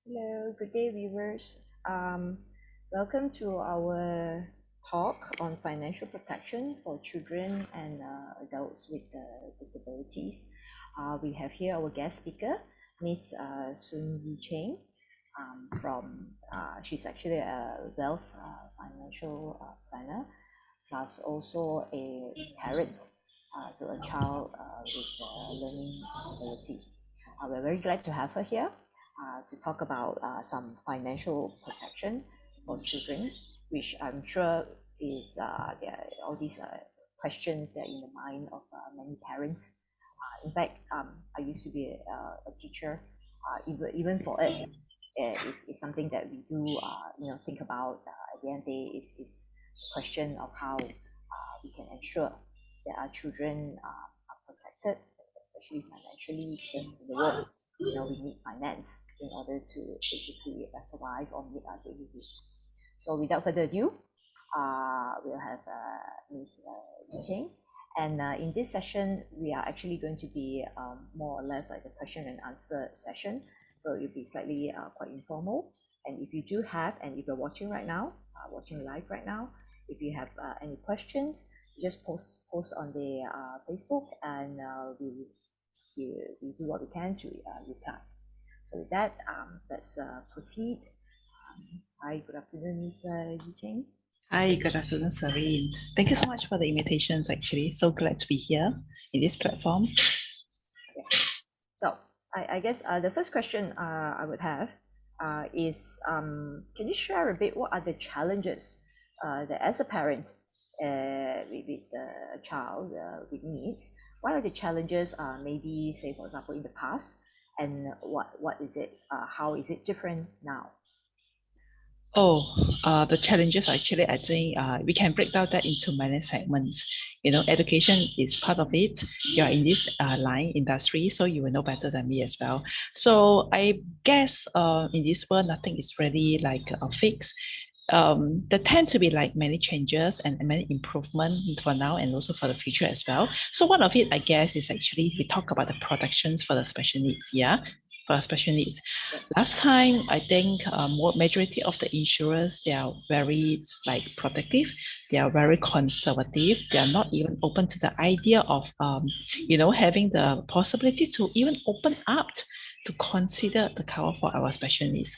Hello, good day, viewers. Welcome to our talk on financial protection for children and adults with disabilities. We have here our guest speaker, Miss Sun Yi Cheng, she's actually a wealth financial planner, plus also a parent to a child with learning disability. We're very glad to have her here to talk about some financial protection for children, which I'm sure is there are all these questions that are in the mind of many parents. In fact, I used to be a teacher. Even for us, it's something that we do think about. At the end of the day, is the question of how we can ensure that our children are protected, especially financially, because in the world, we need finance in order to basically survive or meet our daily needs. So without further ado, we'll have Ms. Yi Cheng. And in this session, we are actually going to be more or less like a question and answer session. So it'll be slightly quite informal. And if you do have, and if you're watching right now, watching live right now, if you have any questions, just post on the Facebook, and we do what we can to reply. So with that, let's proceed. Hi, good afternoon, Ms. Yi Cheng. Hi, good afternoon, Serene. Thank you so much for the invitations, actually. So glad to be here in this platform. So I guess the first question I would have is, can you share a bit what are the challenges that as a parent with a child with needs, what are the challenges maybe say for example in the past, and what is it, how is it different now? The challenges actually, I think we can break down that into many segments. Education is part of it. You're in this line industry, so you will know better than me as well. So I guess in this world, nothing is really like fixed. There tend to be like many changes and many improvement for now and also for the future as well. So one of it, I guess, is actually we talk about the protections for the special needs. Yeah, for special needs. Last time, I think majority of the insurers, they are very like protective. They are very conservative. They are not even open to the idea of having the possibility to even open up to consider the cover for our special needs.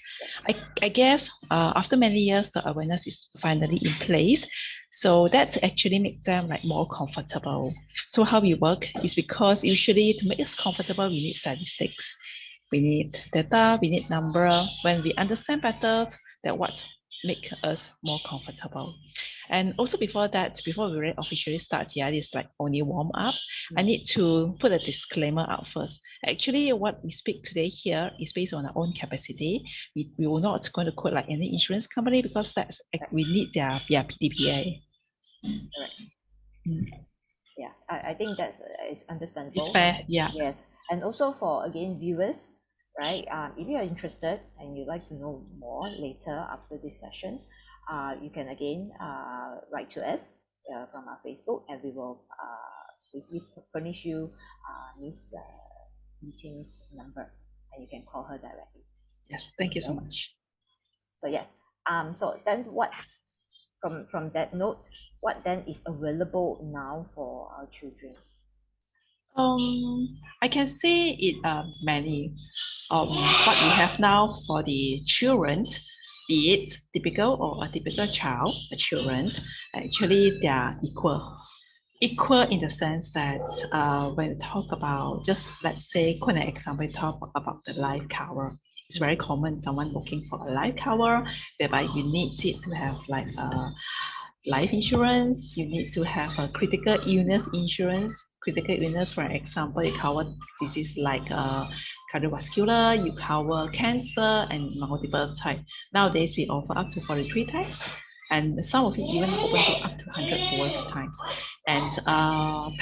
I guess after many years, the awareness is finally in place. So that actually makes them like more comfortable. So how we work is because usually to make us comfortable, we need statistics. We need data, we need number. When we understand better, that what make us more comfortable. And also before that, before we officially start, it's like only warm up. I need to put a disclaimer out first. Actually, what we speak today here is based on our own capacity. We will not going to quote like any insurance company because that's we need their PDPA. Correct. Yeah, I think that's it's understandable. It's fair, yeah. Yes, and also for again viewers, right? If you are interested and you'd like to know more later after this session, you can again write to us from our Facebook, and we will basically furnish you Miss Yi Cheng's number, and you can call her directly. Yes, thank you so much. So yes, so then what from that note, what then is available now for our children? I can say it many. What we have now for the children, be it typical or atypical child, the children, actually they are equal. Equal in the sense that when we talk about, just let's say, quite an example, we talk about the life cover. It's very common, someone looking for a life cover, whereby you need it to have like a life insurance, you need to have a critical illness insurance. Critical illness, for example, you cover disease like cardiovascular, you cover cancer and multiple types. Nowadays, we offer up to 43 types, and some of it even open to up to 100 worse times and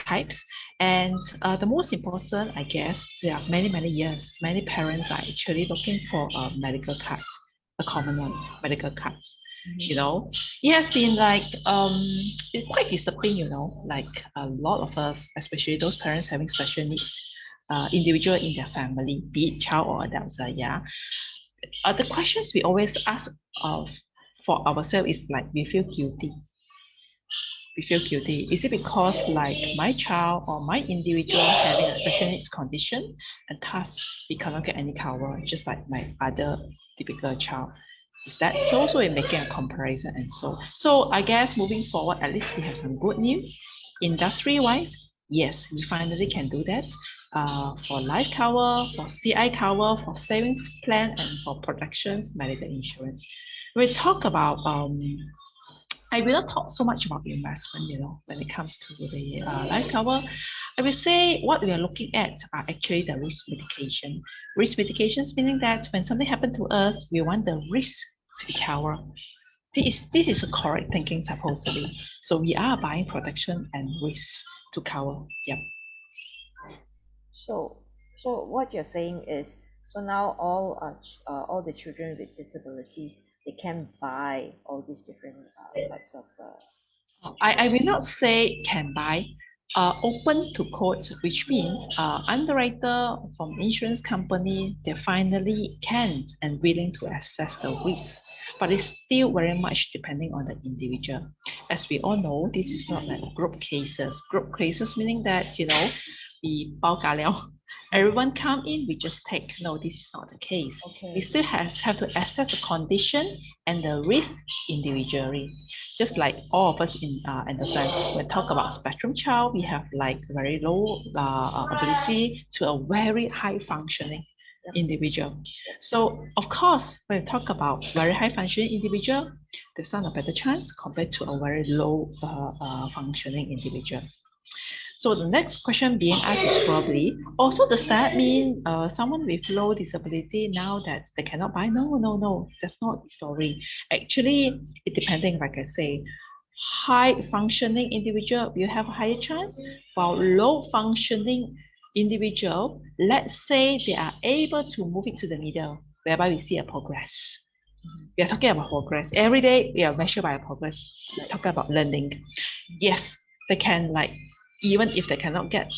types. And the most important, I guess, there are many years, many parents are actually looking for a medical card, a common one, medical cards. It has been like it's quite disciplined, like a lot of us, especially those parents having special needs, individual in their family, be it child or adults, the questions we always ask for ourselves is like, we feel guilty. We feel guilty. Is it because like my child or my individual having a special needs condition and thus we cannot get any cover, just like my other typical child? Is that so? So we're making a comparison and so I guess moving forward, at least we have some good news. Industry-wise, yes, we finally can do that. For life cover, for CI cover, for saving plan, and for protections, medical insurance. We talk about I will not talk so much about investment, when it comes to the life cover. I will say what we are looking at are actually the risk mitigation. Risk mitigations meaning that when something happened to us, we want the risk to be covered. This is the correct thinking supposedly. So we are buying protection and risk to cover. Yep. So what you're saying is, so now all the children with disabilities, they can buy all these different types of I will not say can buy. Open to quote, which means underwriter from insurance company, they finally can and willing to assess the risk, but it's still very much depending on the individual. As we all know, this is not like group cases. Group cases meaning that, we bao ka liao. Everyone come in, we just take. No, this is not the case. Okay. We still have to assess the condition and the risk individually. Just like all of us understand, when we talk about spectrum child, we have like very low ability to a very high functioning individual. So of course, when we talk about very high functioning individual, they stand a better chance compared to a very low functioning individual. So the next question being asked is probably, also does that mean someone with low disability now that they cannot buy? No, that's not the story. Actually, it depending, like I say, high functioning individual will have a higher chance, while low functioning individual, let's say they are able to move it to the middle, whereby we see a progress. We are talking about progress. Every day we are measured by a progress. We're talking about learning. Yes, they can even if they cannot get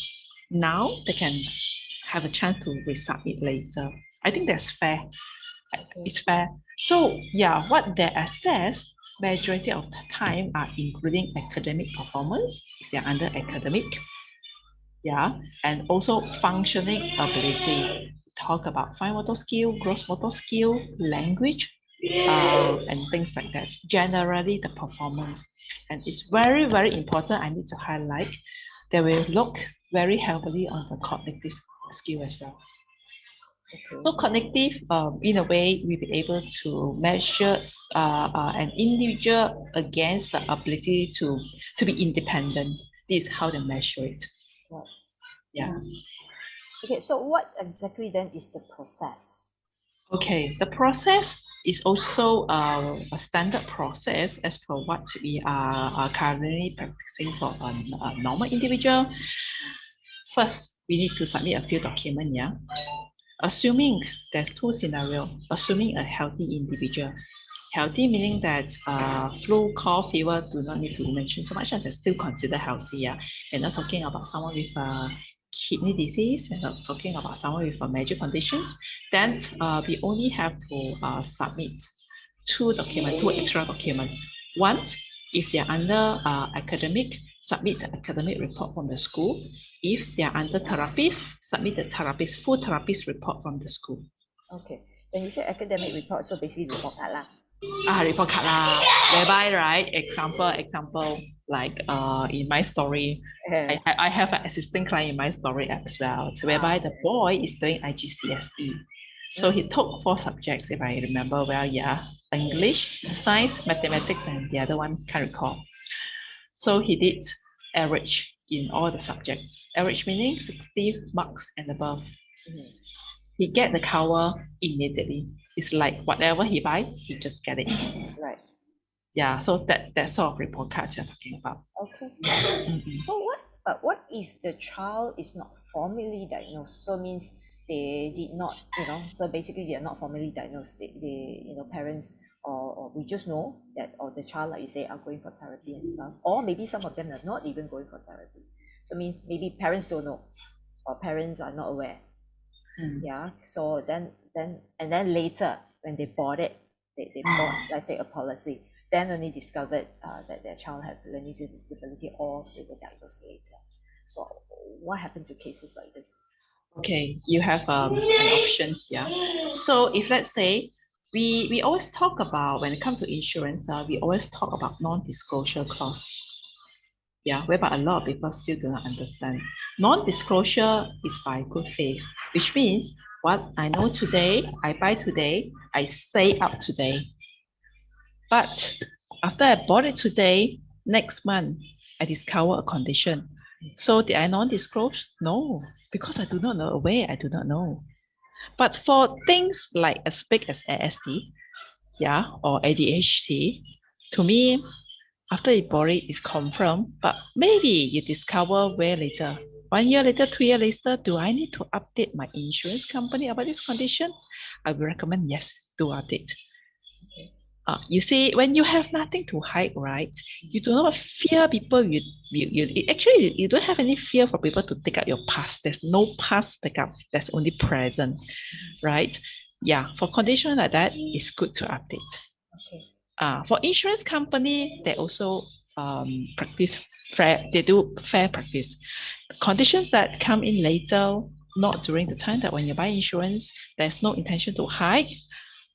now, they can have a chance to resubmit later. I think that's fair. It's fair. So yeah, what they assess majority of the time are including academic performance if they're under academic. Yeah, and also functioning ability. Talk about fine motor skill, gross motor skill, language, and things like that. Generally, the performance. And it's very, very important. I need to highlight that we look very heavily on the cognitive skill as well. Okay. So cognitive, in a way, we'll be able to measure an individual against the ability to be independent. This is how they measure it. Right. Yeah. Okay, so what exactly then is the process? Okay, the process is also a standard process as per what we are currently practicing for a normal individual. First, we need to submit a few documents, yeah? Assuming there's two scenarios, assuming a healthy individual. Healthy meaning that flu, cough, fever do not need to mention so much, and they're still considered healthy, yeah? We're not talking about someone with kidney disease, we're not talking about someone with major conditions, then we only have to submit two extra documents. One, if they're under academic, submit the academic report from the school. If they're under therapist, submit the full therapist report from the school. Okay. When you say academic report, so basically report card lah. Report card lah. Whereby, right, example, like in my story, I have an assistant client in my story as well. So whereby the boy is doing IGCSE. So he took 4 subjects, if I remember well, yeah. English, science, mathematics, and the other one can't recall. So he did average in all the subjects. Average meaning 60 marks and above. He get the cover immediately. It's like whatever he buy, he just get it. Right. Yeah, so that sort of report card you're talking about. Okay. So what if the child is not formally diagnosed? So means they did not, so basically they are not formally diagnosed. They parents or we just know that, or the child, like you say, are going for therapy and stuff, or maybe some of them are not even going for therapy. So means maybe parents don't know, or parents are not aware. Yeah. So then later when they bought it, they bought, let's say, a policy, then only discovered that their child had learning disability, or they were diagnosed later. So what happened to cases like this? Okay, you have an options, yeah. So if let's say we always talk about, when it comes to insurance, we always talk about non-disclosure clause. Yeah, whereby a lot of people still do not understand. Non-disclosure is by good faith, which means what I know today, I buy today, I say up today. But after I bought it today, next month, I discover a condition. So did I non-disclose? No, because I do not know where I do not know. But for things like as big as ASD, yeah, or ADHD, to me, after you bought it, it's confirmed, but maybe you discover where later. 1 year later, 2 years later, do I need to update my insurance company about these conditions? I would recommend yes, do update. You see, when you have nothing to hide, right? You do not fear people. Actually, you don't have any fear for people to take out your past. There's no past to take out. There's only present, right? Yeah, for conditions like that, it's good to update. Okay. For insurance company, they also practice fair. They do fair practice. Conditions that come in later, not during the time that when you buy insurance, there's no intention to hide.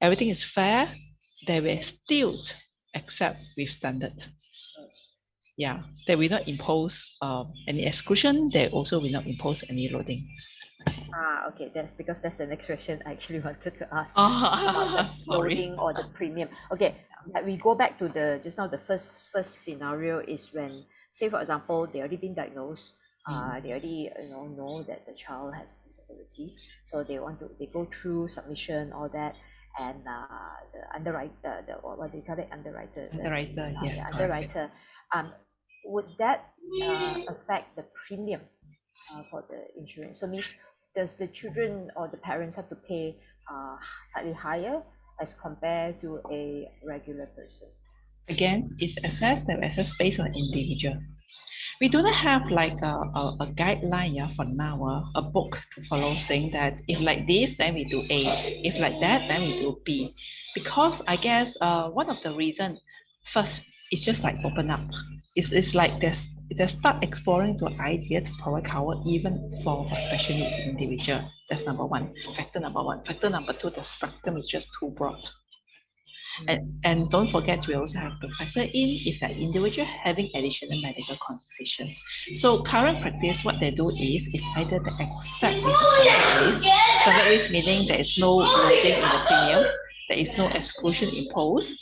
Everything is fair. They will still accept with standard. Yeah, they will not impose any exclusion. They also will not impose any loading. Okay, that's because that's the next question I actually wanted to ask. Oh, the loading or the premium. Okay, we go back to the just now. The first scenario is when, say for example, they already been diagnosed. They already know that the child has disabilities, so they go through submission, all that, and the underwriter, what do you call it, underwriter, yes, the underwriter, would that affect the premium for the insurance? So means, does the children or the parents have to pay slightly higher as compared to a regular person? Again, it's assessed based on individual. We do not have like a guideline, yeah, for now, a book to follow saying that if like this, then we do A. If like that, then we do B. Because I guess one of the reasons, first, it's just like open up. It's like they start exploring the idea to provide cover even for a special needs individual. That's number one. Factor number one. Factor number two, the spectrum is just too broad. And don't forget, we also have to factor in if that individual having additional medical conditions. So current practice, what they do is either they accept with the standard risk. Standard risk meaning there is no loading in the premium, there is no exclusion imposed.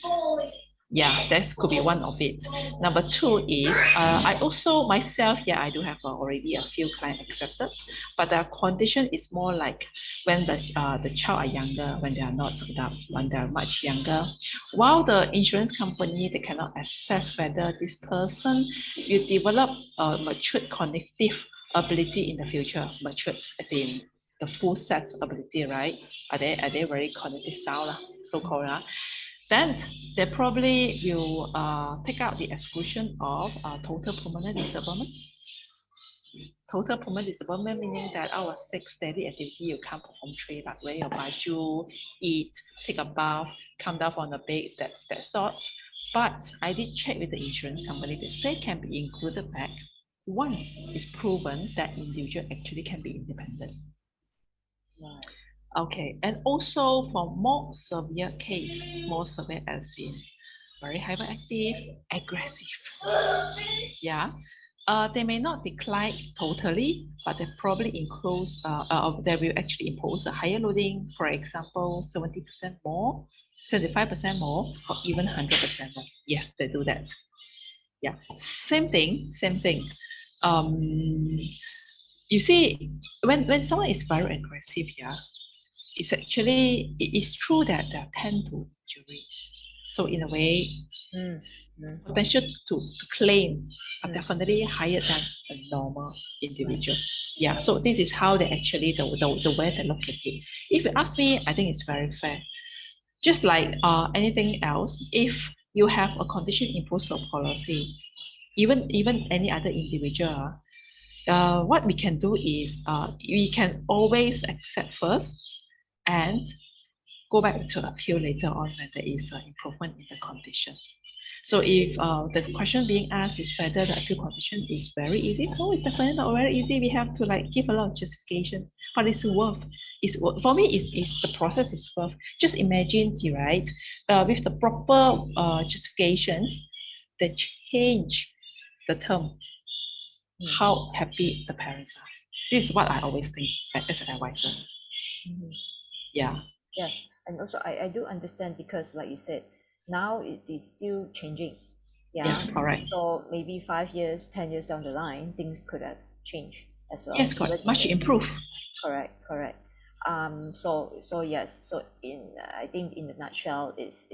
Yeah, that could be one of it. Number two is, I also myself, yeah, I do have already a few clients accepted, but the condition is more like when the child are younger, when they are not adults, when they are much younger. While the insurance company, they cannot assess whether this person will develop a matured cognitive ability in the future. Matured as in the full set ability, right? Are they very cognitive sound, so-called? Then they probably will take out the exclusion of total permanent disablement. Total permanent disablement meaning that out of 6 daily activity, you can't perform 3, like wear your baju, eat, take a bath, come down from the bed, that sort. But I did check with the insurance company. They say can be included back once it's proven that individual actually can be independent. Right. Okay, and also for more severe case, more severe as in very hyperactive, aggressive. Yeah, they may not decline totally, but they probably includes, they will actually impose a higher loading, for example, 70% more, 75% more, or even 100% more. Yes, they do that. Yeah, same thing. You see, when someone is very aggressive, yeah, it's true that they tend to injury. So in a way, potential to claim are definitely higher than a normal individual. Yeah, so this is how they actually, the way they look at it. If you ask me, I think it's very fair. Just like anything else, if you have a condition imposed on policy, even any other individual, what we can do is we can always accept first, and go back to appeal later on when there is an improvement in the condition. So if the question being asked is whether the appeal condition is very easy, no, it's definitely not very easy. We have to like give a lot of justifications, but it's worth. For me, is the process is worth. Just imagine, right? With the proper justifications, they change the term. How happy the parents are. This is what I always think as an advisor. Yeah. Yes, and also I do understand because like you said, now it is still changing. Yeah. Yes, correct. So maybe 5 years, 10 years down the line, things could have changed as well. Yes, correct. Much improved. Correct. So yes. So I think in the nutshell is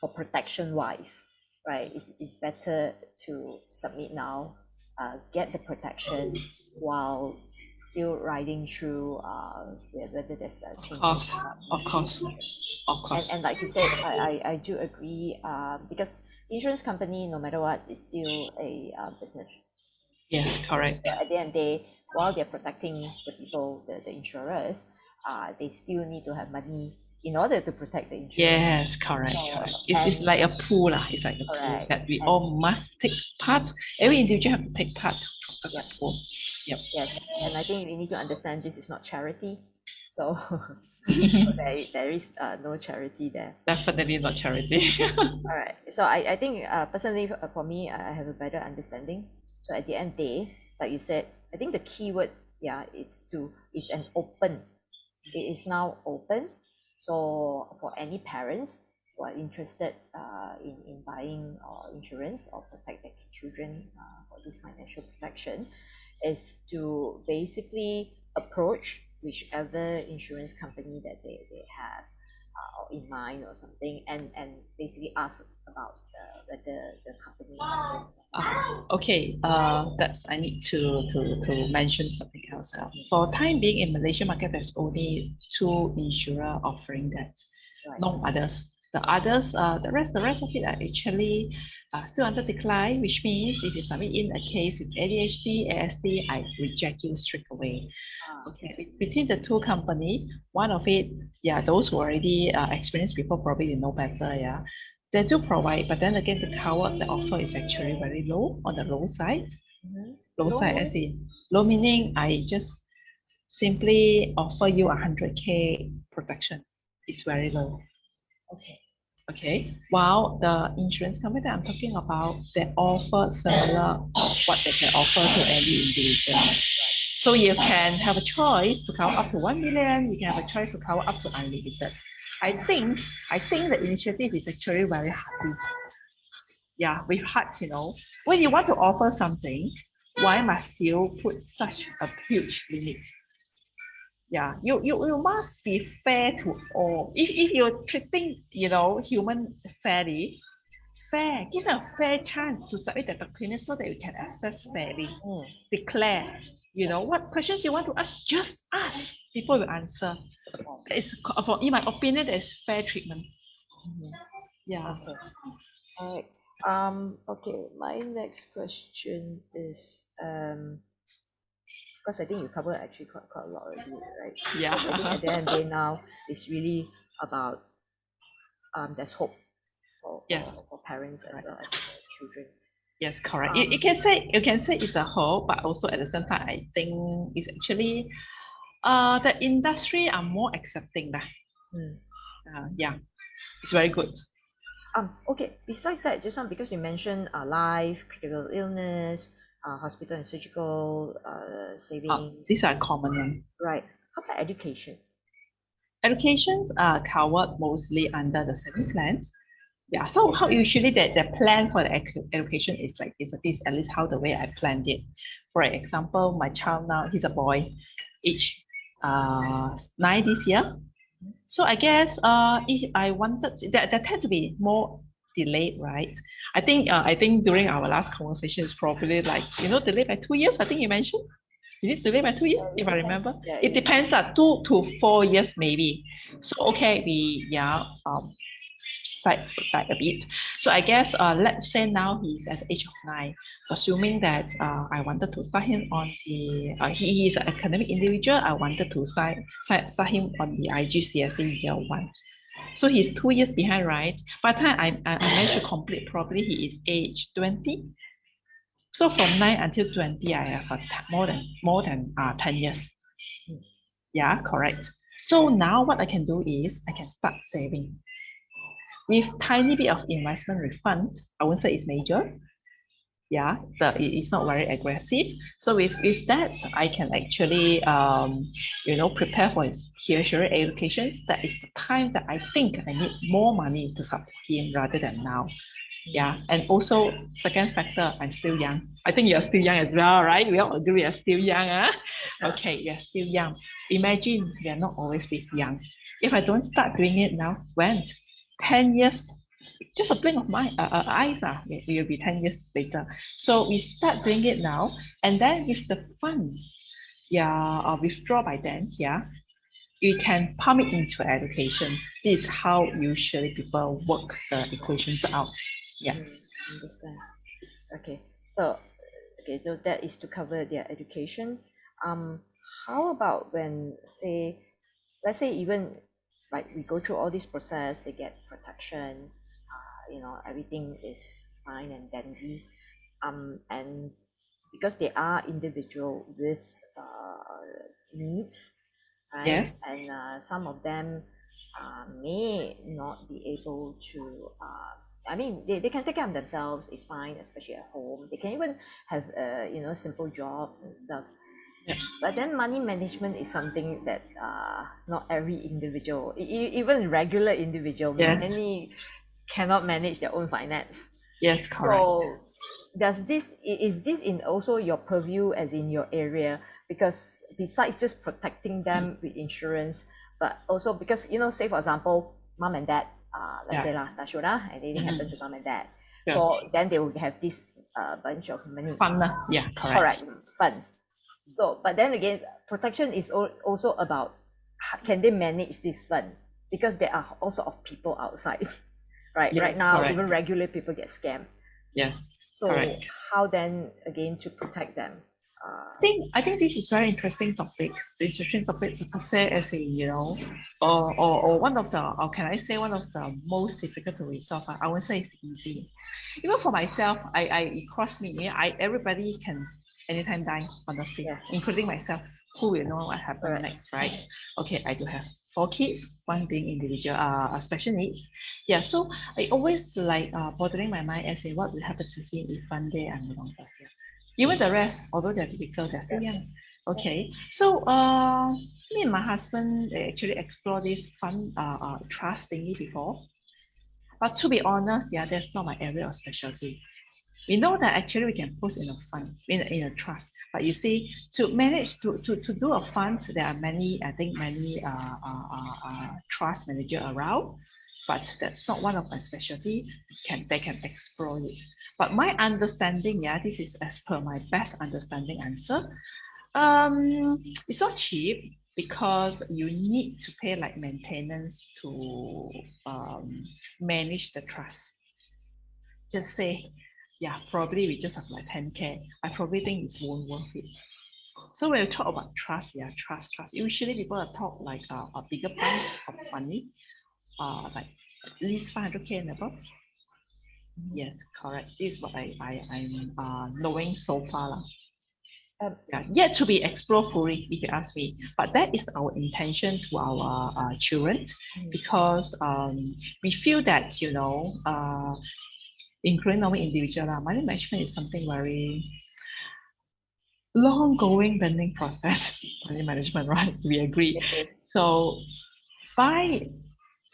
for protection wise, right? It's better to submit now, get the protection while still riding through whether there's a change. Of course. And like you said, I do agree because insurance company, no matter what, is still a business. Yes, correct. At the end of the day, while they're protecting the people, the insurers, they still need to have money in order to protect the insurance. Yes, correct. It's like a pool. It's like a pool that we all must take part. Every individual have to take part of that pool. Yep. Yes, and I think we need to understand this is not charity. So there is no charity there. Definitely not charity. All right. So I think personally for me, I have a better understanding. So at the end of the day, like you said, I think the key word, is an open. It is now open. So for any parents who are interested in buying insurance or protect their children for this financial protection, is to basically approach whichever insurance company that they have in mind or something, and basically ask about whether the company okay, that's I need to mention something else. For time being in Malaysian market, there's only 2 insurer offering that, no others. The others, the rest of it are actually still under decline, which means if you submit in a case with ADHD, ASD, I reject you straight away. Okay, between the 2 company, one of it, those who already experienced before probably know better, they do provide, but then again, the cover, the offer is actually very low, on the low side. Low side as in, low meaning I just simply offer you 100K protection. It's very low. Okay. While the insurance company that I'm talking about, they offer similar what they can offer to any individual. So you can have a choice to cover up to 1 million. You can have a choice to cover up to unlimited. I think the initiative is actually very happy. Yeah, with heart, when you want to offer something, why must you put such a huge limit? Yeah, you must be fair to all. If you're treating human fairly, give them a fair chance to submit the document so that you can access fairly. Declare, what questions you want to ask, just ask. People will answer. In my opinion, that is fair treatment. Yeah. Okay. All right. Okay. My next question is because I think you covered actually quite a lot already, right? Yeah. I think at the end of the day now, it's really about there's hope for parents as well as children. Yes, correct. You can say it's a hope, but also at the same time, I think it's actually the industry are more accepting that. It's very good. Okay. Besides that, just because you mentioned life, critical illness, hospital and surgical savings. These are common ones. Right. How about education? Educations are covered mostly under the saving plans. Yeah. So how usually the plan for the education is like this. This is at least how the way I planned it. For example, my child now, he's a boy, age 9 this year. So I guess if I wanted to, that tend to be more delayed, right? I think during our last conversation is probably like delayed by 2 years. I think you mentioned. Is it delayed by 2 years? If I remember, it depends. 2 to 4 years maybe. So okay, we back a bit. So I guess let's say now he's at the age of 9, assuming that I wanted to start him on the he is an academic individual. I wanted to start him on the IGCSE year 1. So he's 2 years behind, right? By the time I managed to complete, probably he is age 20. So from 9 until 20, I have more than 10 years. Yeah, correct. So now what I can do is I can start saving. With tiny bit of investment refund, I won't say it's major. Yeah, it's not very aggressive. So with that, I can actually prepare for his tertiary education. That is the time that I think I need more money to support him rather than now. Yeah, and also second factor, I'm still young. I think you're still young as well, right? We all agree we are still young, huh? Okay, you're still young. Imagine we are not always this young. If I don't start doing it now, when? 10 years, just a blink of my eyes, we will be 10 years later. So we start doing it now, and then with the fund, withdraw by then, you can pump it into education. This is how usually people work the equations out. Yeah. Understand. Okay. So that is to cover their education. How about when let's say even like we go through all this process, they get protection, everything is fine and dandy. And because they are individual with needs, right? Yes. And some of them may not be able to I mean, they can take care of themselves, it's fine, especially at home. They can even have simple jobs and stuff. Yeah. But then money management is something that not every individual, even regular individual, Yes. many cannot manage their own finance. Yes, correct. So is this in also your purview, as in your area? Because besides just protecting them with insurance, but also because say for example, mom and dad, let's say touch wood, anything happen to mom and dad, so then they will have this bunch of money. Fund, yeah, correct. Funds. So, but then again, protection is also about can they manage this fund, because there are also of people outside, right? Yes, right now, correct. even regular people get scammed. Yes. So correct. how then again to protect them? I think this is very interesting topic. The interesting topic per se, as in or one of the, or can I say one of the most difficult to resolve? I won't say it's easy. Even for myself, it crossed me. Everybody can anytime die, honestly, including myself. Who will know what happened next, right? Okay, I do have 4 kids, one being individual, special needs. Yeah, so I always like bothering my mind and say, what will happen to him if one day I'm no longer here? Even the rest, although they're difficult, they're still young. Okay, so me and my husband actually explore this fund trust thingy before. But to be honest, that's not my area of specialty. We know that actually we can put in a fund, in a trust. But you see, to manage to do a fund, there are many trust manager around. But that's not one of my specialty. They can explore it. But my understanding, this is as per my best understanding answer. It's not cheap because you need to pay like maintenance to manage the trust. Just say, probably we just have like 10K. I probably think it's won't worth it. So when we talk about trust, trust. Usually people talk like a bigger part of money, like at least 500K and above. Yes, correct. This is what I'm knowing so far. Yet to be explored fully, if you ask me. But that is our intention to our children, because we feel that including our individual, money management is something very long-going learning process. Money management, right? We agree. So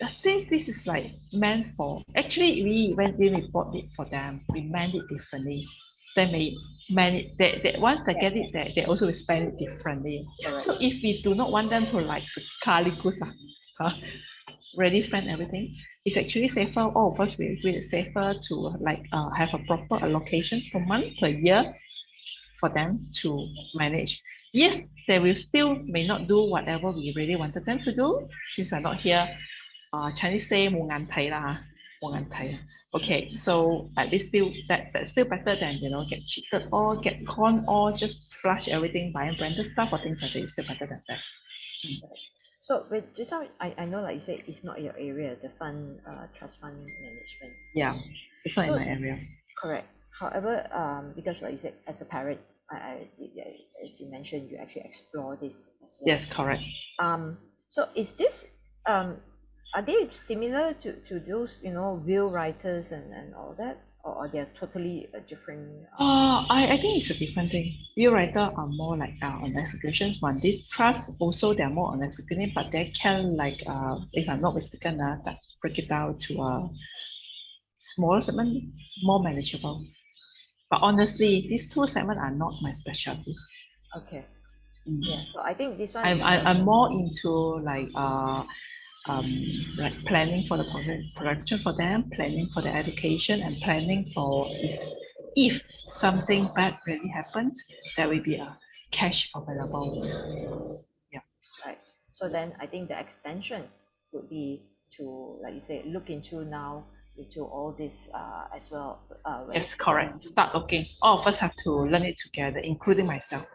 since this is like meant for, actually when we bought it for them, we meant it differently. They may manage that once they get it, they also will spend it differently. So if we do not want them to like ready spend everything, it's actually safer. First we agree it's safer to like have a proper allocations per month, per year for them to manage. Yes, they will still may not do whatever we really wanted them to do, since we're not here. Chinese say 冇眼睇啦， Okay, so at least still that's still better than get cheated or get conned or just flush everything buying branded stuff or things like that. It's still better than that. So with just now, I know like you said, it's not your area, the fund trust fund management. Yeah, it's not in So my area. correct. However, because like you said, as a parent, as you mentioned, you actually explore this as well. Yes, correct. So is this are they similar to those will writers and all that, or they're totally a different? I think it's a different thing. Will writer are more like on executions one. This trust also they're more on executing, but they can like if I'm not mistaken, that break it down to a smaller segment, more manageable. But honestly, these two segments are not my specialty. Okay. Yeah. So I think this one. I'm more into like planning for the production for them, planning for the education, and planning for if something bad really happens, there will be a cash available. Yeah. Right. So then I think the extension would be to, like you say, look into now into all this as well. Yes, correct. Start looking. All of us have to learn it together, including myself.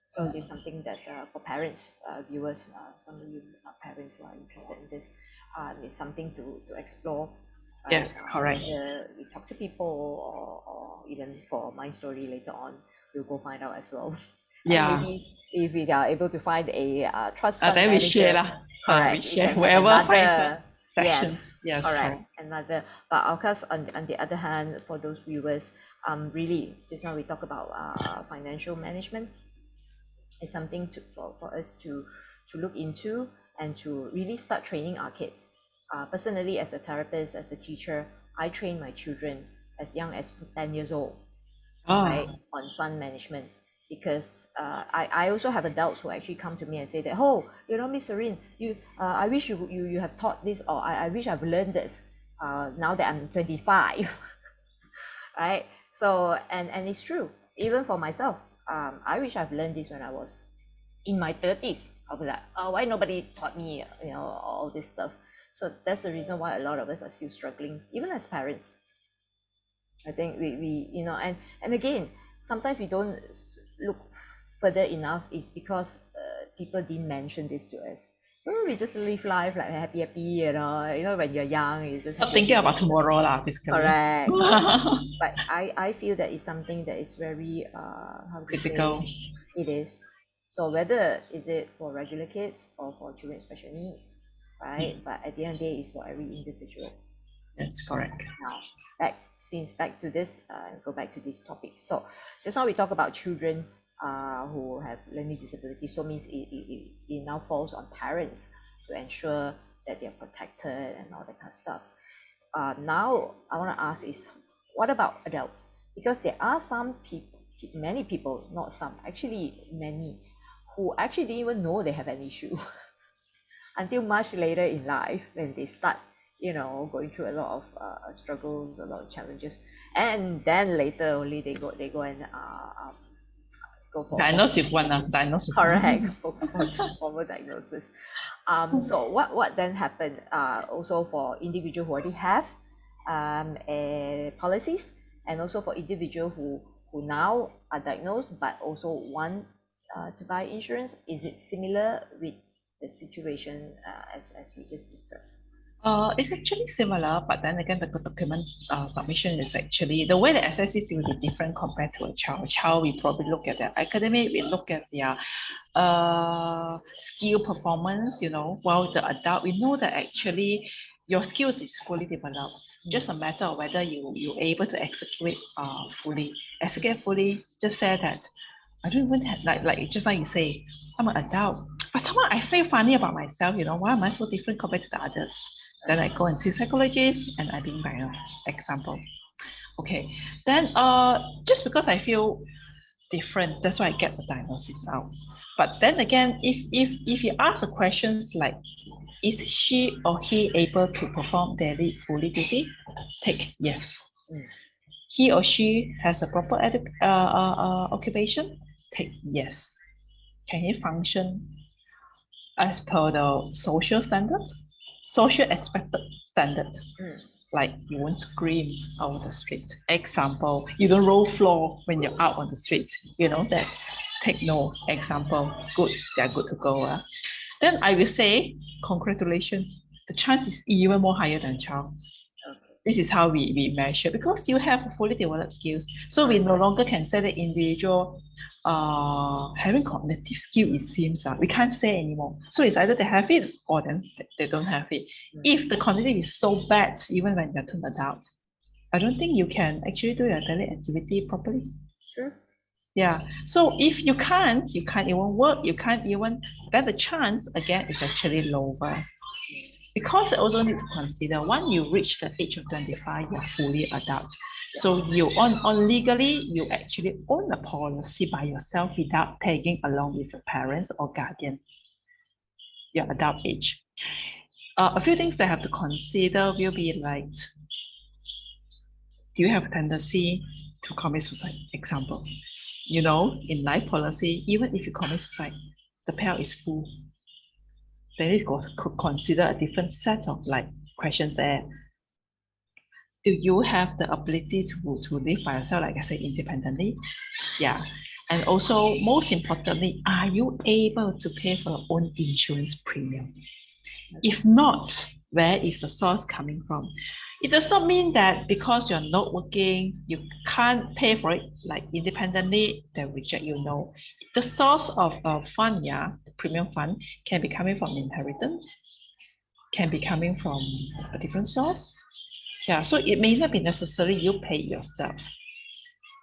So it's something that for parents, viewers, some of you parents who are interested in this, it's something to explore. Yes, correct. We talk to people, or even for my story later on, we'll go find out as well. Yeah. And maybe if we are able to find a trust fund then manager, we share lah. correct. We share whoever finds Yes, yes, correct. Another, but of course, on the other hand, for those viewers, really, just now we talk about financial management. Is something for us to look into and to really start training our kids. Personally, as a therapist, as a teacher, I train my children as young as 10 years old, right, on fund management. Because I also have adults who actually come to me and say that, oh, Miss Serene, I wish you have taught this, or I wish I've learned this now that I'm 25, right? So and it's true, even for myself. I wish I've learned this when I was in my 30s. I'll be like, oh, why nobody taught me, all this stuff? So that's the reason why a lot of us are still struggling, even as parents. I think we and again, sometimes we don't look further enough is because people didn't mention this to us. We just live life like happy, when you're young, you just not thinking about tomorrow lah, basically. Correct. But I feel that it's something that is very critical. It is. So whether is it for regular kids or for children with special needs, right? But at the end of the day, it's for every individual. That's correct. Now, back to this, go back to this topic. So just now we talk about children who have learning disabilities. So means it now falls on parents to ensure that they're protected and all that kind of stuff. Now I want to ask is, what about adults? Because there are some people, many people, not some, actually many, who actually didn't even know they have an issue until much later in life when they start, going through a lot of struggles, a lot of challenges, and then later only they go and go for diagnosis. Correct, formal diagnosis. So what then happened? Also for individual who already have policies, and also for individual who now are diagnosed but also want to buy insurance. Is it similar with the situation as we just discussed? It's actually similar, but then again, the document submission is actually, the way the assess is will be different compared to a child. Child, we probably look at their academic, we look at their skill performance, while the adult, we know that actually your skills is fully developed. Just a matter of whether you're able to execute fully. Execute fully, just say that I don't even have, like just like you say, I'm an adult, but somehow I feel funny about myself, why am I so different compared to the others? Then I go and see psychologists and I being diagnosed, example. Okay, then just because I feel different, that's why I get the diagnosis out. But then again, if you ask the questions like, is she or he able to perform daily fully duty? Take yes. He or she has a proper occupation? Take yes. Can he function as per the social standards? Social expected standards? Like you won't scream over the street. Example, you don't roll floor when you're out on the street. You know that. Take no example. Good, they're good to go. Then I will say, congratulations. The chance is even more higher than child. Okay. This is how we measure because you have fully developed skills. So we no longer can say the individual having cognitive skill, it seems. We can't say anymore. So it's either they have it or then they don't have it. If the cognitive is so bad, even when they're turned adult, I don't think you can actually do your daily activity properly. Sure. Yeah. So if you can't even work, you can't even, then the chance again is actually lower. Because I also need to consider when you reach the age of 25, you're fully adult. So you on legally, you actually own a policy by yourself without tagging along with your parents or guardian, your adult age. A few things that I have to consider will be like, do you have a tendency to commit suicide? Example, you know, in life policy, even if you commit suicide, the payout is full. Then it could consider a different set of like questions there. Do you have the ability to live by yourself, like I said, independently? Yeah. And also, most importantly, are you able to pay for your own insurance premium? If not, where is the source coming from? It does not mean that because you're not working, you can't pay for it like independently, they reject you. No. The source of a fund, yeah, the premium fund, can be coming from inheritance, can be coming from a different source. Yeah, so it may not be necessary you pay yourself.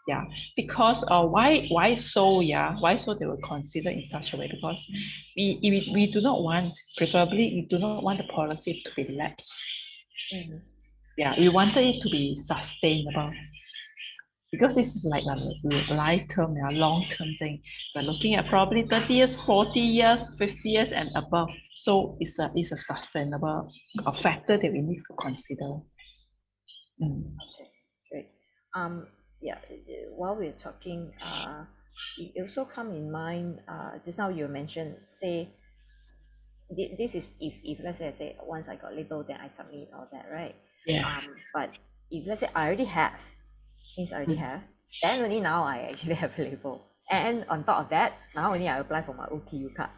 Yeah, because why so? Yeah, why so they will consider in such a way? Because we do not want, preferably we do not want the policy to be lapsed. Yeah, we wanted it to be sustainable because this is like a lifetime, a long-term thing. We're looking at probably 30 years, 40 years, 50 years and above. So it's a sustainable factor that we need to consider. Okay, great. Yeah, while we're talking, it also come in mind, just now you mentioned, say, this is if let's say I say once I got labeled, then I submit all that, right? Yes. But if let's say I already have, means I already have, then only now I actually have a label. And on top of that, now only I apply for my OTU card.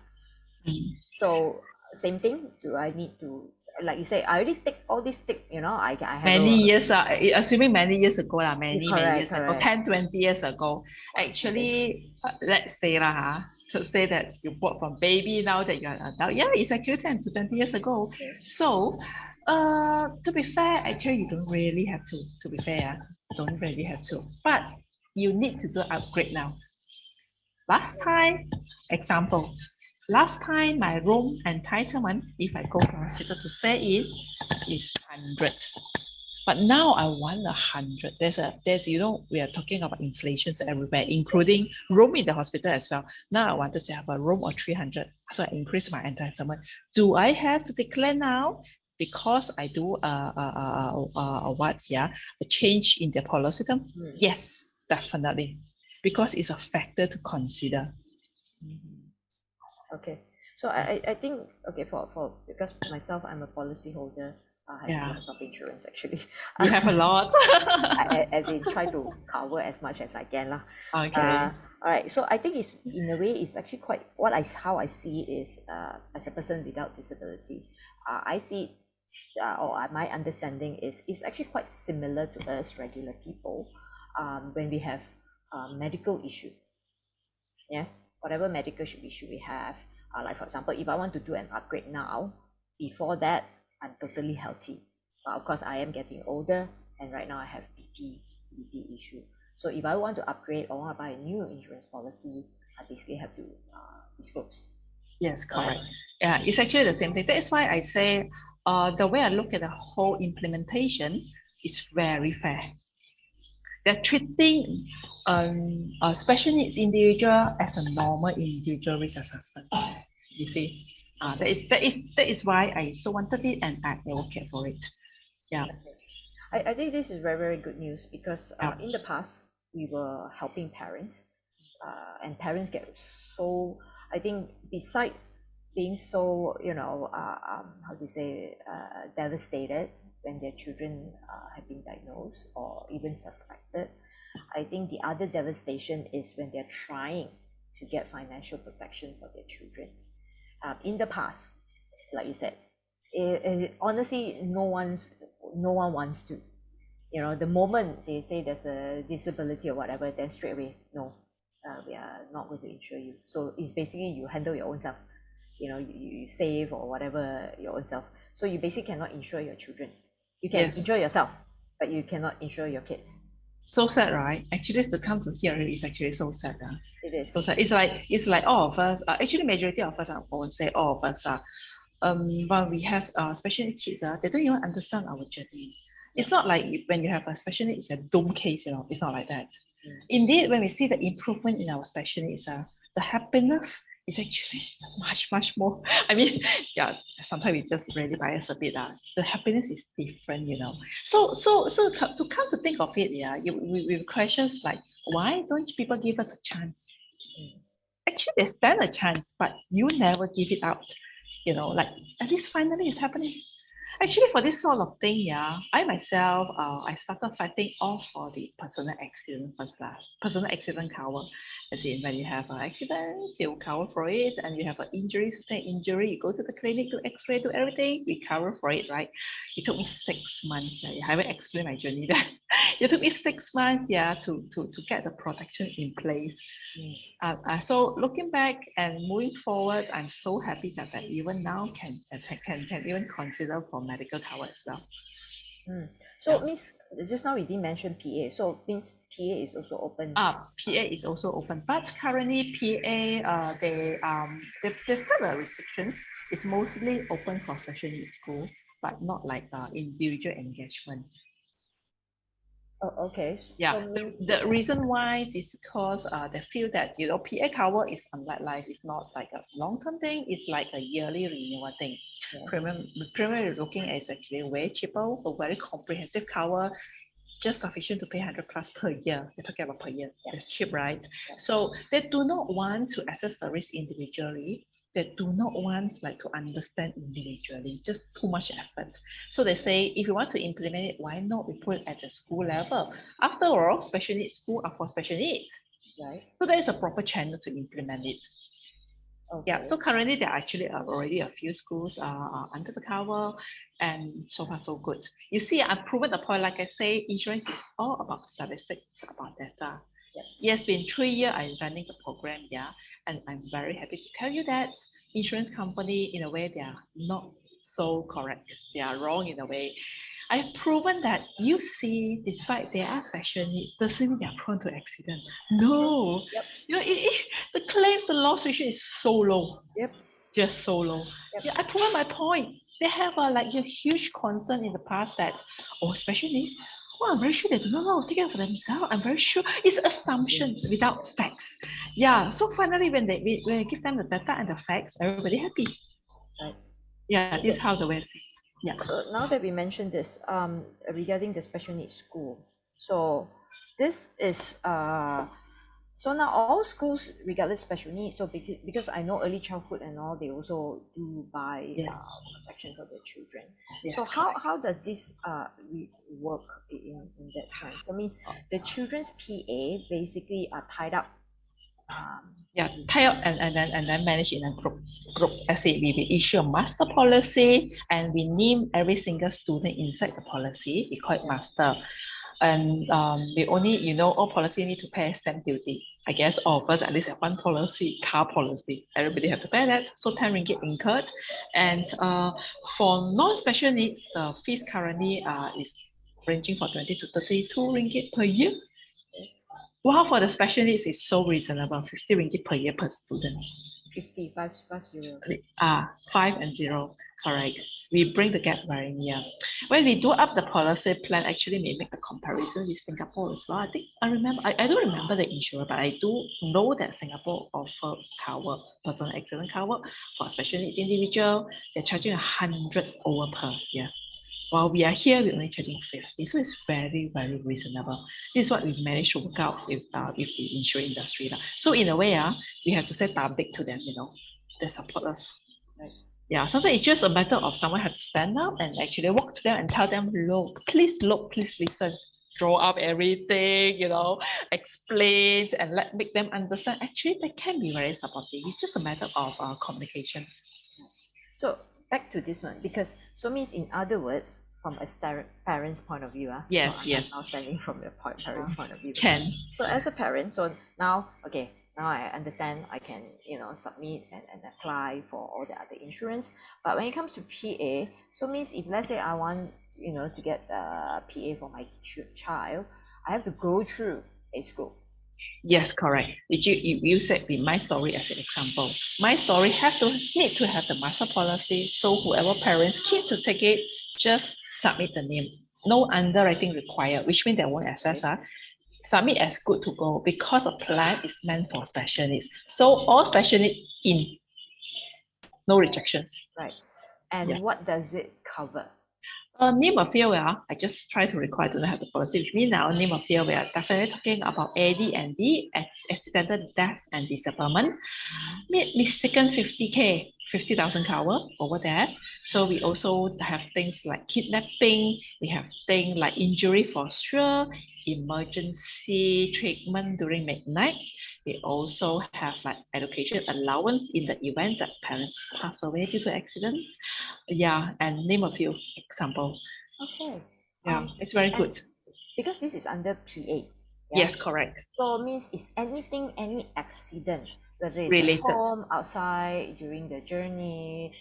So same thing, do I need to, like you say, I already take all this tick, you know, I have many years, assuming many years ago, many years ago, correct. 10, 20 years ago. Actually, let's say to say that you bought from baby now that you're an adult. Yeah, it's actually 10 to 20 years ago. Okay. So, to be fair, actually, you don't really have to be fair, don't really have to. But you need to do upgrade now. Last time, example, last time my room entitlement, if I go to hospital to stay in, is 100. But now I want 100. There's we are talking about inflations everywhere, including room in the hospital as well. Now I wanted to have a room of 300, so I increase my entitlement. Do I have to declare now? Because I do a change in the policy term? Yes, definitely, because it's a factor to consider. Okay, so I think, okay, for because myself, I'm a policy holder. I have lots of insurance actually. You have a lot. As in try to cover as much as I can lah. Okay. All right, so I think it's in a way it's actually quite how I see it is, as a person without disability, I see it, or my understanding is it's actually quite similar to us regular people, when we have medical issue. Yes, whatever medical issue we have, like for example, if I want to do an upgrade now, before that I'm totally healthy, but of course I am getting older, and right now I have BP issue. So if I want to upgrade or want to buy a new insurance policy, I basically have to disclose. Yes, correct. Yeah, it's actually the same thing. That is why I say the way I look at the whole implementation is very fair. They're treating a special needs individual as a normal individual risk assessment. You see, that is why I so wanted it and I advocate for it. Yeah. I think this is very, very good news because in the past we were helping parents, and parents get so, I think besides being so, how do you say, devastated, when their children have been diagnosed or even suspected. I think the other devastation is when they're trying to get financial protection for their children. In the past, like you said, honestly, no one wants to. You know, the moment they say there's a disability or whatever, then straight away, no, we are not going to insure you. So it's basically you handle your own self. You know, you save or whatever your own self. So you basically cannot insure your children. You can Yes. insure yourself, but you cannot insure your kids. So sad, right? Actually, to come to here is actually so sad. It is. So sad. It's like all of us. Actually, majority of us, I won't say all of us are. When we have special needs kids, they don't even understand our journey. It's not like when you have a special needs, it's a dome case. You know, it's not like that. Indeed, when we see the improvement in our special needs, the happiness is actually much more. I mean, yeah, sometimes we just really bias a bit. The happiness is different, you know. So to come to think of it, yeah, with questions like, why don't people give us a chance? Actually, they stand a chance, but you never give it out. You know, like at least finally it's happening. Actually, for this sort of thing, yeah, I myself, I started fighting off for the personal accident first class, personal accident cover. As in, when you have accidents, you cover for it, and you have an injury, sustain injury, you go to the clinic to X-ray, do everything, we cover for it, right? It took me 6 months. Yeah, I haven't explained my journey there. It took me 6 months, yeah, to get the protection in place. So looking back and moving forward, I'm so happy that even now can even consider for medical cover as well. So Yeah. means just now we didn't mention PA. So means PA is also open. PA is also open, but currently PA there's still a restrictions. It's mostly open for special needs school, but not like individual engagement. Oh, okay. Yeah, So means the reason why is because they feel that, you know, PA cover is unlike life. It's not like a long-term thing. It's like a yearly renewal thing. yes. Premium you're looking at is actually way cheaper, a very comprehensive cover, just sufficient to pay 100 plus per year. You're talking about per year. Yeah. It's cheap, right? Yeah. So they do not want to assess the risk individually. They do not want like to understand individually, just too much effort. So they say, if you want to implement it, why not we put it at the school level? After all, special needs school are for special needs. Right. So there is a proper channel to implement it. Okay. Yeah, so currently there are actually already a few schools under the cover, and so far so good. You see, I've proven the point. Like I say, insurance is all about statistics, about data. Yeah. It's been 3 years I'm running the program, yeah, and I'm very happy to tell you that insurance company, in a way, they are not so correct. They are wrong in a way. I've proven that you see, despite they are special needs, doesn't mean they are prone to accident. No. Yep. You know, the claims, the loss ratio is so low. Yep. Just so low. Yep. Yeah, I proven my point. They have like a huge concern in the past that, special needs, well, I'm very sure they do not know how to take care of themselves. I'm very sure it's assumptions without facts. Yeah. So finally, when I give them the data and the facts, everybody happy. Right. Yeah, this is how the way it is. Yeah. So now that we mentioned this, regarding the special needs school, so this is so now all schools, regardless special needs, so because I know early childhood and all, they also do buy protection for their children. Yes, so how does this work in that sense? So means the children's PA basically are tied up. Tie up and then manage in a group. As we issue a master policy and we name every single student inside the policy. We call it master. And we only, you know, all policy need to pay stamp duty. I guess all of us at least have one policy, car policy. Everybody have to pay that. So 10 ringgit incurred. And for non-special needs, the fees currently is ranging from 20 to 32 ringgit per year. Wow, for the special needs is so reasonable, 50 ringgit per year per student. 55, 50. 5 and 0, correct. We bring the gap very near. When we do up the policy plan, actually we make a comparison with Singapore as well. I think I don't remember the insurer, but I do know that Singapore offer cover, personal accident cover for special needs individual. They're charging 100 over per year. While we are here, we're only charging 50. So it's very, very reasonable. This is what we've managed to work out with the insurance industry. So in a way, we have to say big to them, you know, they support us. Right. Yeah, sometimes it's just a matter of someone have to stand up and actually walk to them and tell them, look, please listen, draw up everything, explain and make them understand. Actually, they can be very supportive. It's just a matter of communication. So back to this one, because so means in other words, from a parent's point of view, Yes, so yes. I'm now standing from the parent's point of view. Can. So as a parent, so now, okay, now I understand I can, submit and apply for all the other insurance. But when it comes to PA, so means if let's say I want, to get a PA for my child, I have to go through a school. Yes, correct. You said with My Story as an example. My Story need to have the master policy. So whoever parents keen to take it, just submit the name. No underwriting required, which means they won't access. Submit as good to go because a plan is meant for special needs. So all special needs in, no rejections. Right. And Yes. what does it cover? Name of field, I just try to require to have the policy, which means now name of field, we are definitely talking about AD&D, accidental death and disablement. Mistaken 50K, 50,000 cover over there. So we also have things like kidnapping, we have things like injury for sure, emergency treatment during midnight. We also have like education allowance in the event that parents pass away due to accidents. Yeah, and name a few example. Okay. Yeah, it's very good. Because this is under PA. Yes, correct. So means is anything, any accident, whether it's Related. at home, outside, during the journey,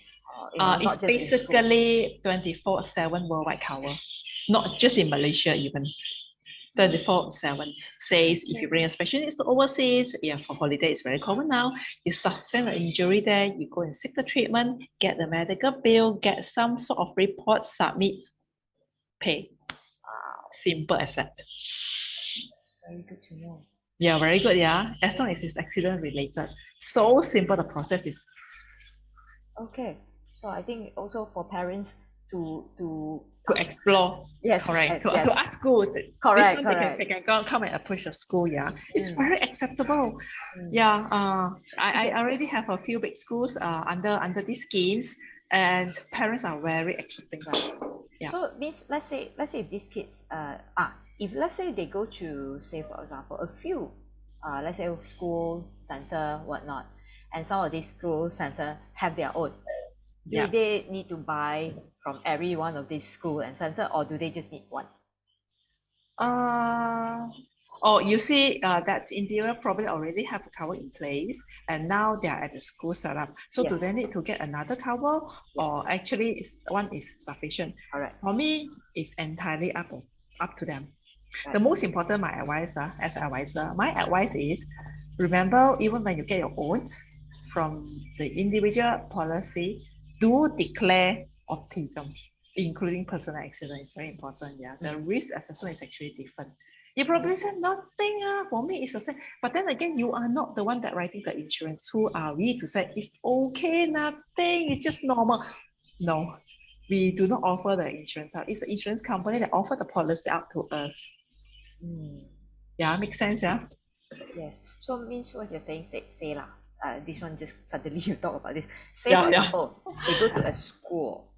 It's not just basically 24/7 worldwide cover, not just in Malaysia even. 24/7 says if you bring a special needs to overseas, yeah, for holiday it's very common now. You sustain an injury there, you go and seek the treatment, get the medical bill, get some sort of report, submit, pay. Simple as that. That's very good to know. Yeah, very good. Yeah, as long as it's accident related, so simple the process is. Okay, so I think also for parents to explore. Yes, correct. yes. To ask schools. Correct, They can come and approach the school. Yeah, it's very acceptable. Mm. Yeah, I already have a few big schools under these schemes, and parents are very accepting that. Yeah. So means let's say if these kids if let's say they go to, say for example, a few let's say school center whatnot, and some of these school center have their own. Do they need to buy from every one of these school and center, or do they just need one? You see, that interior probably already have a cover in place, and now they are at the school setup. So do they need to get another cover, or actually one is sufficient? Alright. For me, it's entirely up to them. Right. The most important, my advice, as an advisor, my advice is, remember, even when you get your own from the individual policy, do declare autism, including personal accident. It's very important. Yeah, the risk assessment is actually different. You probably said nothing. For me, it's the same. But then again, you are not the one that writing the insurance. Who are we to say it's okay, nothing, it's just normal? No, we do not offer the insurance out. It's the insurance company that offer the policy out to us. Yeah, makes sense. Yeah. Yes. So means what you're saying, say lah. This one just suddenly you talk about this. Say for example, they go to a school,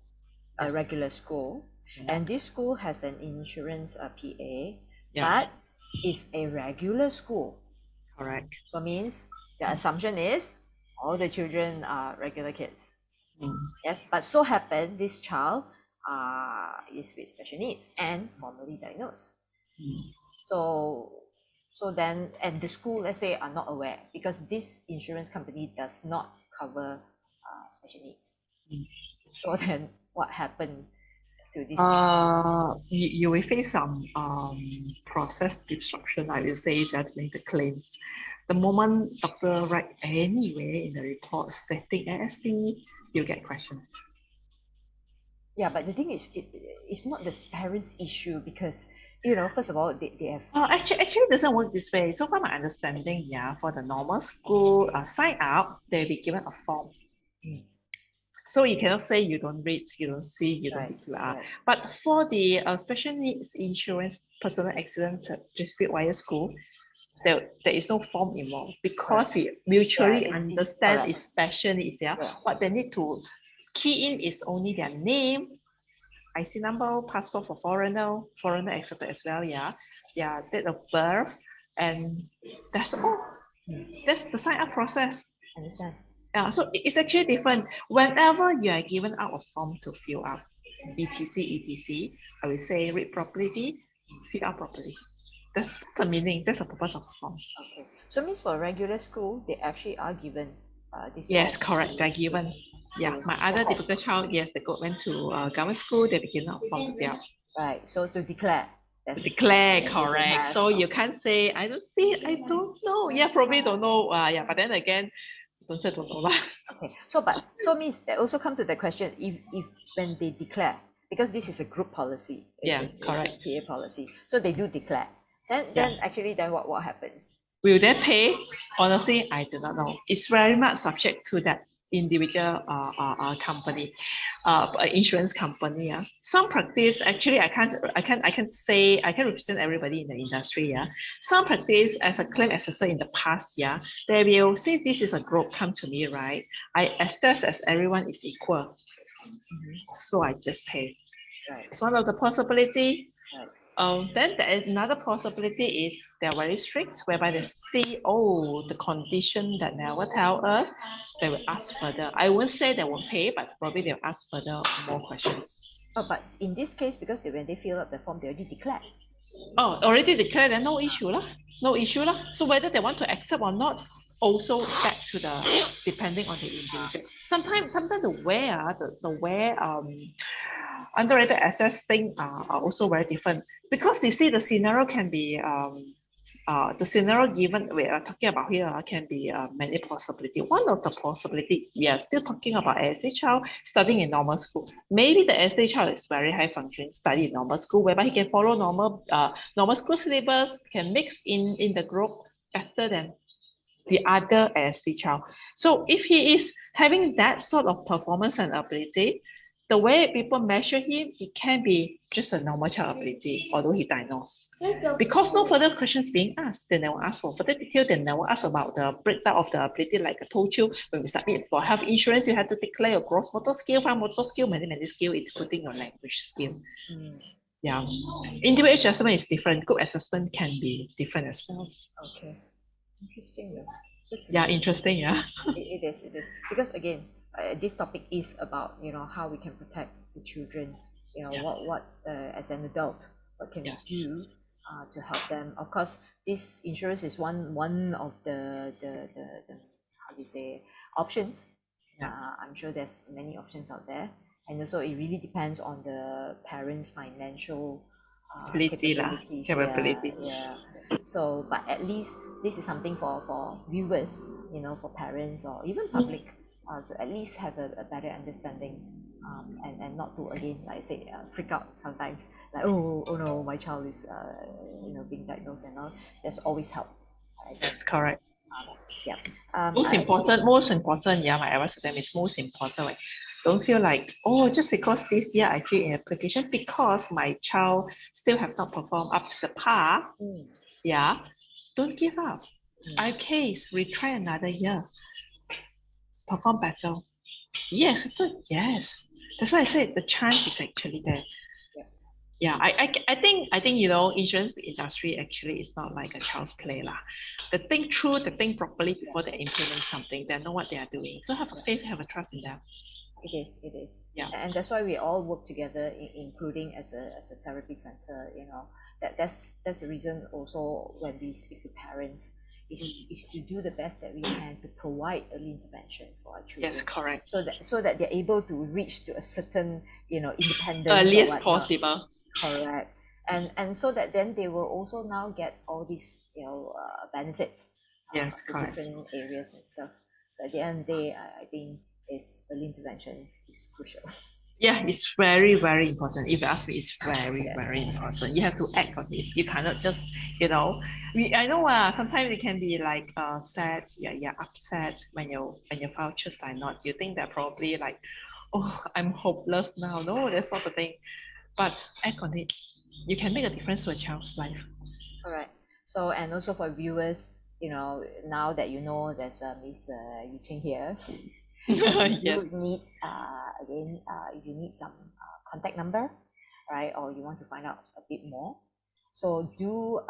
a regular school, and this school has an insurance PA, but it's a regular school. Correct. So means the assumption is all the children are regular kids. Yes, but so happen this child is with special needs and formally diagnosed. So then, and the school, let's say, are not aware because this insurance company does not cover special needs. So then what happened to this child? You will face some process disruption, I will say, that make the claims. The moment doctor write anyway in the report stating ASD, you get questions. Yeah, but the thing is, it's not the parents' issue because, first of all, they have... Actually, it doesn't work this way. So from my understanding, for the normal school sign up, they'll be given a form. So you cannot say you don't read, you don't see, you don't declare. Right. But for the special needs insurance personal accident dispute via school, there is no form involved because we mutually understand it's special needs. What they need to key in is only their name, IC number, passport for foreigner accepted as well, yeah, date of birth, and that's all. That's the sign up process. Understand? Yeah, so it's actually different. Whenever you are given out a form to fill up, etc, I will say read properly, fill up properly. That's the meaning. That's the purpose of the form. Okay. So means for regular school, they actually are given this Yes, form. correct. They're given. Yeah, So my other typical child, yes, they went to government school. They begin out form to fill up. right. So to declare. That's Declare, they correct. have. So you can't say I don't see it, I don't know. Yeah, probably don't know. Yeah, but then again, don't say don't know lah. Okay. So means that also come to the question, if when they declare, because this is a group policy, Yeah, it's a correct. PA policy, so they do declare. Then actually then what happened? Will they pay? Honestly, I do not know. It's very much subject to that individual company, insurance company. Yeah. Some practice actually I can't say I can represent everybody in the industry. Yeah. Some practice as a claim assessor in the past. Yeah. They will since this is a group come to me, right? I assess as everyone is equal. So I just pay. Right. It's one of the possibility. Right. Then another possibility is they're very strict, whereby they see, oh, the condition that never tell us, they will ask further. I won't say they won't pay, but probably they'll ask further more questions. Oh, but in this case, because when they fill up the form, they already declared. Oh, already declared, then no issue lah. No issue lah. So whether they want to accept or not, also back to the depending on the individual. Sometimes the way underrated assets thing are also very different because you see the scenario can be the scenario given we are talking about here can be many possibility. One of the possibility we are still talking about ASD child studying in normal school. Maybe the ASD child is very high functioning, study in normal school, whereby he can follow normal school syllabus, can mix in the group better than the other ASD child. So if he is having that sort of performance and ability, the way people measure him, it can be just a normal child ability, although he diagnosed. Because no further questions being asked, they never ask for further detail, they never ask about the breakdown of the ability, like I told you, when we submit for health insurance, you have to declare your gross motor skill, fine motor skill, many skill, including your language skill. Yeah. Individual assessment is different. Group assessment can be different as well. Okay. Interesting though. Yeah, interesting, yeah. It is. Because again, this topic is about, how we can protect the children, Yes. what as an adult, what can Yes. we do to help them. Of course, this insurance is one of the how do you say, options. Yeah. I'm sure there's many options out there, and also it really depends on the parents' financial Ability lah, capabilities. capability. Yeah. So, but at least this is something for viewers, for parents or even public, to at least have a better understanding, and not to, again, like I say, freak out sometimes, like, oh no, my child is being diagnosed and all. There's always help. That's correct. Yeah. Most important, yeah, my advice to them is most important. Like, don't feel like, oh, just because this year I create an application because my child still have not performed up to the par. Yeah, don't give up. case, retry another year. Perform better. Yes, yes. That's why I said the chance is actually there. Yeah, I think insurance industry actually is not like a child's play lah. They think through the thing properly before they implement something. They know what they are doing. So have a faith, have a trust in them. It is. Yeah. And that's why we all work together, including as a therapy center. That's the reason also when we speak to parents is to do the best that we can to provide early intervention for our children. Yes, correct. So that they're able to reach to a certain independence early as possible. Correct. And so that then they will also now get all these benefits. Yes, correct. Different areas and stuff. So at the end of the day, I think early intervention is crucial. Yeah, it's very, very important. If you ask me, it's very, very important. You have to act on it. You cannot just, I know sometimes it can be like sad, you're upset when your vouchers are not. You think that probably like, oh, I'm hopeless now. No, that's not the thing. But act on it. You can make a difference to a child's life. All right. So, and also for viewers, now that there's Miss Yu Qing here, You Yes. would need, again, if you need some contact number, right, or you want to find out a bit more, so do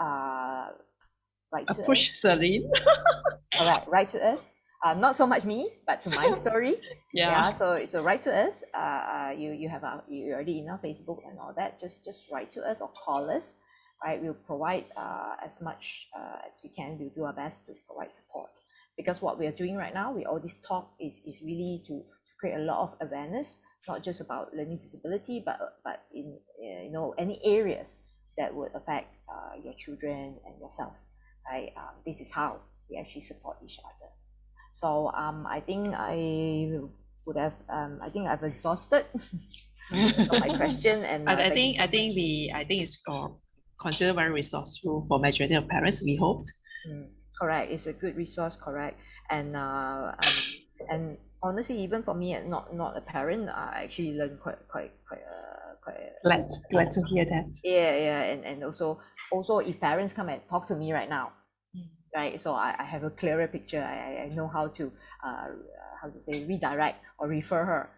write to us. Push Celine. All right, write to us. Not so much me, but to my story. Yeah. So write to us. You have you already in our Facebook and all that. Just write to us or call us. Right, we'll provide as much as we can. We'll do our best to provide support, because what we are doing right now, all this talk is really to create a lot of awareness, not just about learning disability, but in any areas that would affect your children and yourself. Right, this is how we actually support each other. So I think I would have I think I've exhausted my question, and I thank you think so I think it's considered very resourceful for majority of parents, we hope. Correct, it's a good resource, correct. And honestly, even for me, not a parent, I actually learned quite Glad to hear that. yeah, and also if parents come and talk to me right now, right, so I have a clearer picture. I know how to say redirect or refer her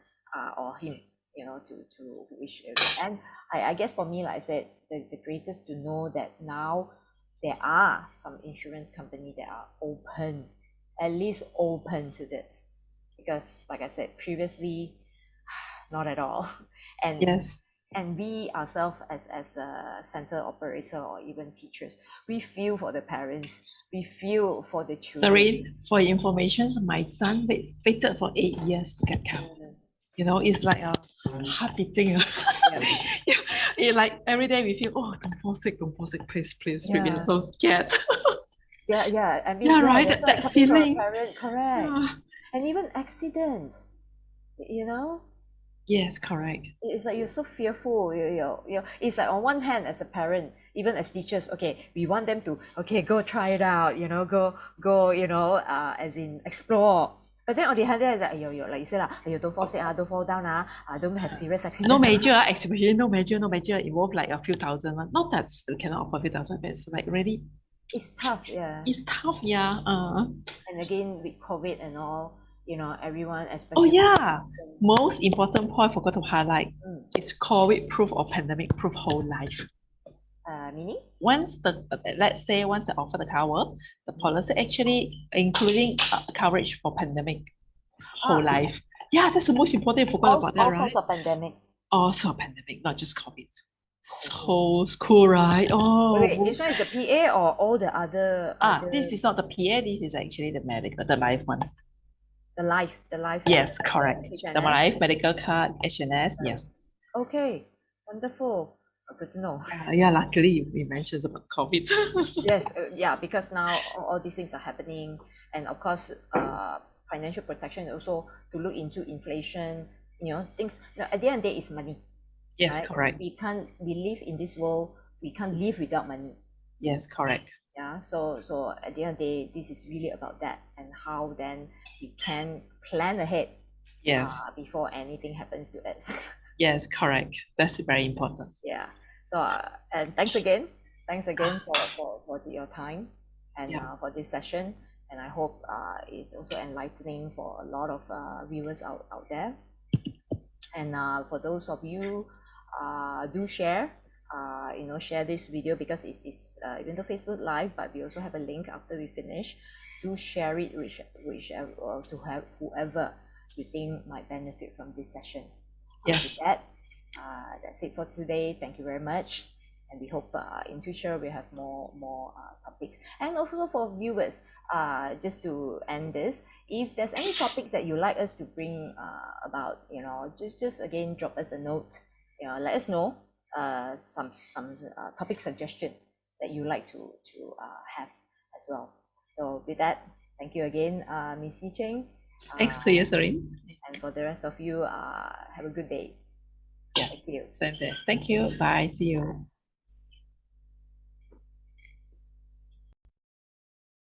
or him, to which area. And I guess for me, like I said, the greatest to know that now there are some insurance companies that are open, at least open to this, because like I said previously, not at all. And Yes. and we ourselves as a center operator or even teachers, we feel for the parents, we feel for the children. Sorry, for your information, my son waited for 8 years to get covered. It's like a heartbeating. It's like every day we feel, oh, don't fall sick, please, we are so scared. I mean, right, that's that coming from a feeling. parent, correct. And even accident, Yes, correct. It's like you're so fearful. It's like on one hand, as a parent, even as teachers, okay, we want them to, okay, go try it out, go, as in explore. But then on the other hand, like you said, don't fall sick, don't fall down, don't have serious accident. No major, especially no major involve like a few thousand. Not that you cannot afford a few thousand, but it's like really. It's tough, yeah. It's tough, yeah. And again, with COVID and all, everyone, Oh especially. yeah, most important point I forgot to highlight is COVID proof or pandemic proof whole life. Meaning? Let's say once they offer the cover, the policy actually including coverage for pandemic whole life. Yeah, that's the most important. I forgot about that, All right? sorts of pandemic. Also pandemic, not just COVID. So cool, right? Oh, wait, this one is the PA or all the other? This is not the PA. This is actually the medical, the life one. The life. Yes, correct. The life medical card, HNS. Yes. Okay, wonderful. Good to know. Yeah, luckily you mentioned about COVID. Yes, because now all these things are happening, and of course, financial protection also to look into inflation. Things. At the end of the day, it's money. Yes, right? correct. We live in this world. We can't live without money. Yes, correct. Yeah. So at the end of the day, this is really about that, and how then we can plan ahead. Yes. Before anything happens to us. Yes, correct. That's very important. Yeah. So and thanks again for your time and for this session, and I hope it's also enlightening for a lot of viewers out there. And for those of you, do share share this video, because it's even though Facebook Live, but we also have a link after we finish. Do share it whichever to have whoever you think might benefit from this session. Yes. With that, that's it for today. Thank you very much, and we hope in future we have more topics. And also for viewers, just to end this, if there's any topics that you like us to bring about, just again drop us a note. Let us know some topic suggestion that you like to have as well. So with that, thank you again, Miss Yi Cheng. Thanks to you, Serene. And for the rest of you, have a good day. Yeah. Thank you. Same there. Thank you. Bye. See you.